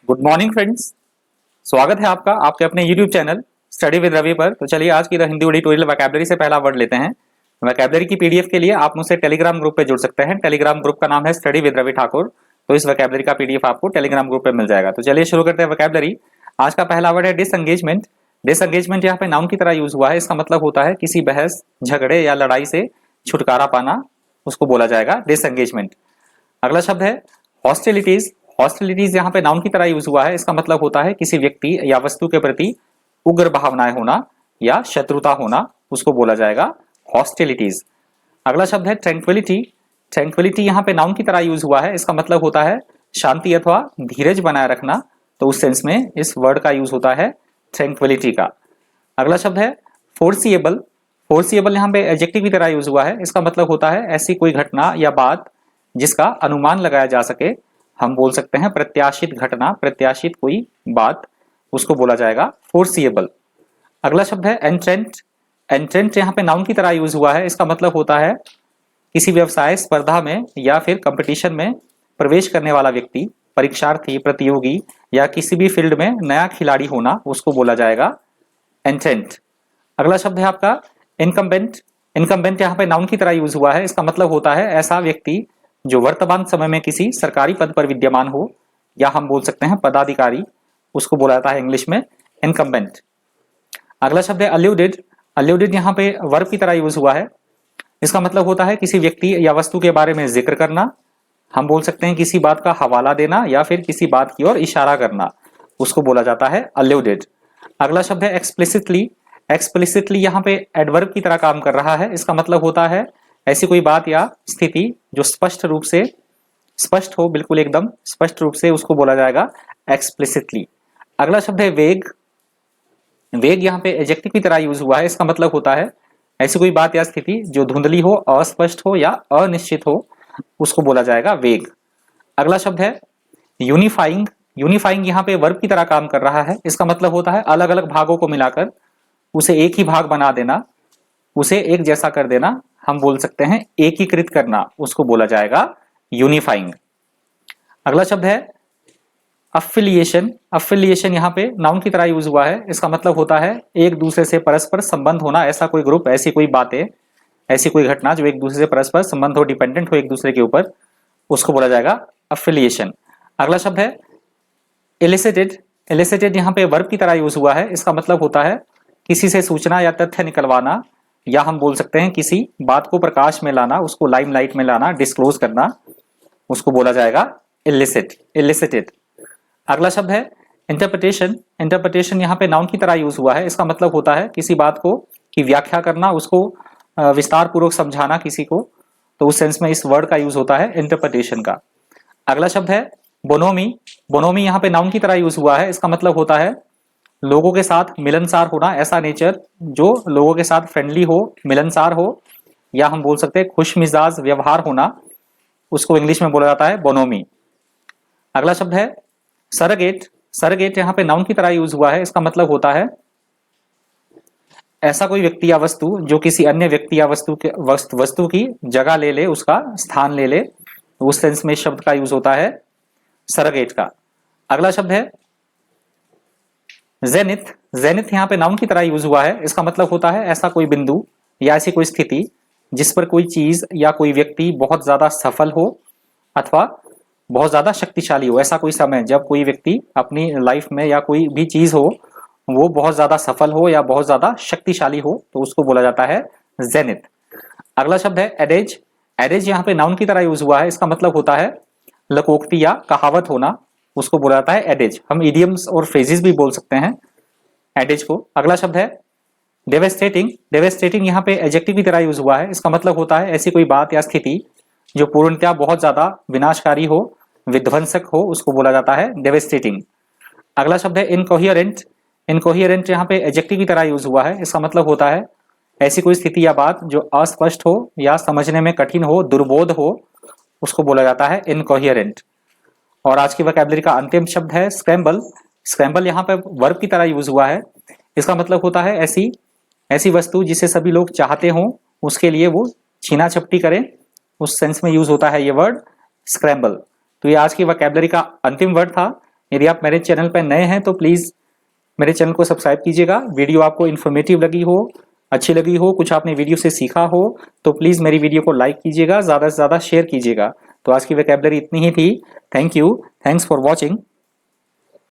Good morning friends. स्वागत है आपका आपके अपने YouTube channel study with Ravi पर। तो चलिए आज की द हिंदी ट्यूटोरियल वोकैबुलरी से पहला वर्ड लेते हैं। वोकैबुलरी की पीडीएफ के लिए आप मुझसे टेलीग्राम ग्रुप पे जुड़ सकते हैं। टेलीग्राम ग्रुप का नाम है स्टडी विद रवि ठाकुर। तो इस वोकैबुलरी का पीडीएफ आपको टेलीग्राम ग्रुप पे मिल जाएगा। तो चलिए शुरू करते हैं वोकैबुलरी। आज का पहला वर्ड है डिसएंगेजमेंट। डिसएंगेजमेंट यहाँ पे नाउन की तरह यूज हुआ है। इसका मतलब होता है किसी बहस, झगड़े या लड़ाई से छुटकारा पाना, उसको बोला जाएगा डिसएंगेजमेंट। अगला शब्द है हॉस्टिलिटीज। हॉस्टिलिटीज यहाँ पे नाउन की तरह यूज हुआ है। इसका मतलब होता है किसी व्यक्ति या वस्तु के प्रति उग्र भावनाएं होना या शत्रुता होना, उसको बोला जाएगा हॉस्टिलिटीज। अगला शब्द है ट्रैंक्विलिटी। ट्रैंक्विलिटी यहाँ पे नाउन की तरह यूज हुआ है। इसका मतलब होता है शांति अथवा धीरज बनाए रखना। तो उस सेंस में इस वर्ड का यूज होता है ट्रैंक्विलिटी का। अगला शब्द है फोर्सिएबल। फोर्सिएबल यहाँ पे एडजेक्टिव की तरह यूज हुआ है। इसका मतलब होता है ऐसी कोई घटना या बात जिसका अनुमान लगाया जा सके। हम बोल सकते हैं प्रत्याशित घटना, प्रत्याशित कोई बात, उसको बोला जाएगा फोर्सिएबल। अगला शब्द है एंट्रेंट। एंट्रेंट यहाँ पे नाउन की तरह यूज हुआ है। इसका मतलब होता है किसी व्यवसाय, स्पर्धा में या फिर कंपटीशन में प्रवेश करने वाला व्यक्ति, परीक्षार्थी, प्रतियोगी या किसी भी फील्ड में नया खिलाड़ी होना, उसको बोला जाएगा एंट्रेंट। अगला शब्द है आपका इनकम्बेंट। इनकम्बेंट यहाँ पे नाउन की तरह यूज हुआ है। इसका मतलब होता है ऐसा व्यक्ति जो वर्तमान समय में किसी सरकारी पद पर विद्यमान हो या हम बोल सकते हैं पदाधिकारी, उसको बोला जाता है इंग्लिश में इनकम्बेंट। अगला शब्द है अल्यूडेड। अल्यूडेड यहाँ पे वर्ब की तरह यूज हुआ है। इसका मतलब होता है किसी व्यक्ति या वस्तु के बारे में जिक्र करना। हम बोल सकते हैं किसी बात का हवाला देना या फिर किसी बात की ओर इशारा करना, उसको बोला जाता है अल्यूडेड। अगला शब्द है एक्सप्लिसिटली। एक्सप्लिसिटली यहाँ पे एडवर्ब की तरह काम कर रहा है। इसका मतलब होता है ऐसी कोई बात या स्थिति जो स्पष्ट रूप से स्पष्ट हो, बिल्कुल एकदम स्पष्ट रूप से, उसको बोला जाएगा एक्सप्लिसिटली। अगला शब्द है वेग। वेग यहाँ पे एडजेक्टिव की तरह यूज हुआ है। इसका मतलब होता है ऐसी कोई बात या स्थिति जो धुंधली हो, अस्पष्ट हो या अनिश्चित हो, उसको बोला जाएगा वेग। अगला शब्द है यूनिफाइंग। यूनिफाइंग यहाँ पे वर्ब की तरह काम कर रहा है। इसका मतलब होता है अलग अलग भागों को मिलाकर उसे एक ही भाग बना देना, उसे एक जैसा कर देना, हम बोल सकते हैं एकीकृत करना, उसको बोला जाएगा यूनिफाइंग। अगला शब्द है अफिलिएशन। अफिलिएशन यहाँ पे नाउन की तरह यूज हुआ है। इसका मतलब होता है एक दूसरे से परस्पर संबंध होना, ऐसा कोई ग्रुप, ऐसी कोई बातें, ऐसी कोई घटना जो एक दूसरे से परस्पर संबंध हो, डिपेंडेंट हो एक दूसरे के ऊपर, उसको बोला जाएगा अफिलिएशन। अगला शब्द है इलिसिटेड। इलिसिटेड यहाँ पे वर्ब की तरह यूज हुआ है। इसका मतलब होता है किसी से सूचना या तथ्य निकलवाना या हम बोल सकते हैं किसी बात को प्रकाश में लाना, उसको लाइमलाइट में लाना, डिस्क्लोज करना, उसको बोला जाएगा इलिसिट, इलिसिटेड। अगला शब्द है इंटरप्रिटेशन। इंटरप्रिटेशन यहाँ पे नाउन की तरह यूज हुआ है। इसका मतलब होता है किसी बात को की व्याख्या करना, उसको विस्तार पूर्वक समझाना किसी को, तो उस सेंस में इस वर्ड का यूज होता है इंटरप्रिटेशन का। अगला शब्द है बोनोमी। बोनोमी यहाँ पे नाउन की तरह यूज हुआ है। इसका मतलब होता है लोगों के साथ मिलनसार होना, ऐसा नेचर जो लोगों के साथ फ्रेंडली हो, मिलनसार हो या हम बोल सकते हैं खुश मिजाज व्यवहार होना, उसको इंग्लिश में बोला जाता है बोनोमी। अगला शब्द है सरगेट। सरगेट यहाँ पे नाउन की तरह यूज हुआ है। इसका मतलब होता है ऐसा कोई व्यक्ति या वस्तु जो किसी अन्य व्यक्ति या वस्तु की जगह ले ले, उसका स्थान ले ले, उस सेंस में इस शब्द का यूज होता है सरगेट का। अगला शब्द है जेनिथ। जेनिथ यहाँ पे नाउन की तरह यूज हुआ है। इसका मतलब होता है ऐसा कोई बिंदु या ऐसी कोई स्थिति जिस पर कोई चीज या कोई व्यक्ति बहुत ज्यादा सफल हो अथवा बहुत ज्यादा शक्तिशाली हो। ऐसा कोई समय जब कोई व्यक्ति अपनी लाइफ में या कोई भी चीज हो वो बहुत ज्यादा सफल हो या बहुत ज्यादा शक्तिशाली हो, तो उसको बोला जाता है जेनिथ। अगला शब्द है एडेज। एडेज यहाँ पे नाउन की तरह यूज हुआ है। इसका मतलब होता है लोकोक्ति या कहावत होना, उसको बोला जाता है एडेज। हम इडियम्स और फ्रेजेस भी बोल सकते हैं एडेज को। अगला शब्द है डेवेस्टेटिंग। डेवेस्टेटिंग यहाँ पे एडजेक्टिव की तरह यूज हुआ है। इसका मतलब होता है ऐसी कोई बात या स्थिति जो पूर्णतया बहुत ज्यादा विनाशकारी हो, विध्वंसक हो, उसको बोला जाता है डेवेस्टेटिंग। अगला शब्द है इनकोहियरेंट। इनकोहियरेंट यहाँ पे एडजेक्टिव की तरह यूज हुआ है। इसका मतलब होता है ऐसी कोई स्थिति या बात जो अस्पष्ट हो या समझने में कठिन हो, दुर्बोध हो, उसको बोला जाता है इनकोहियरेंट। और आज की वोकैबुलरी का अंतिम शब्द है स्क्रैम्बल। स्क्रैम्बल यहाँ पे वर्ब की तरह यूज हुआ है। इसका मतलब होता है ऐसी वस्तु जिसे सभी लोग चाहते हों, उसके लिए वो छीना झपटी करें, उस सेंस में यूज होता है ये वर्ड स्क्रैम्बल। तो ये आज की वोकैबुलरी का अंतिम वर्ड था। यदि आप मेरे चैनल पर नए हैं तो प्लीज़ मेरे चैनल को सब्सक्राइब कीजिएगा। वीडियो आपको इन्फॉर्मेटिव लगी हो, अच्छी लगी हो, कुछ आपने वीडियो से सीखा हो तो प्लीज़ मेरी वीडियो को लाइक कीजिएगा, ज़्यादा से ज़्यादा शेयर कीजिएगा। तो आज की वोकैबुलरी इतनी ही थी। Thank you, thanks for watching.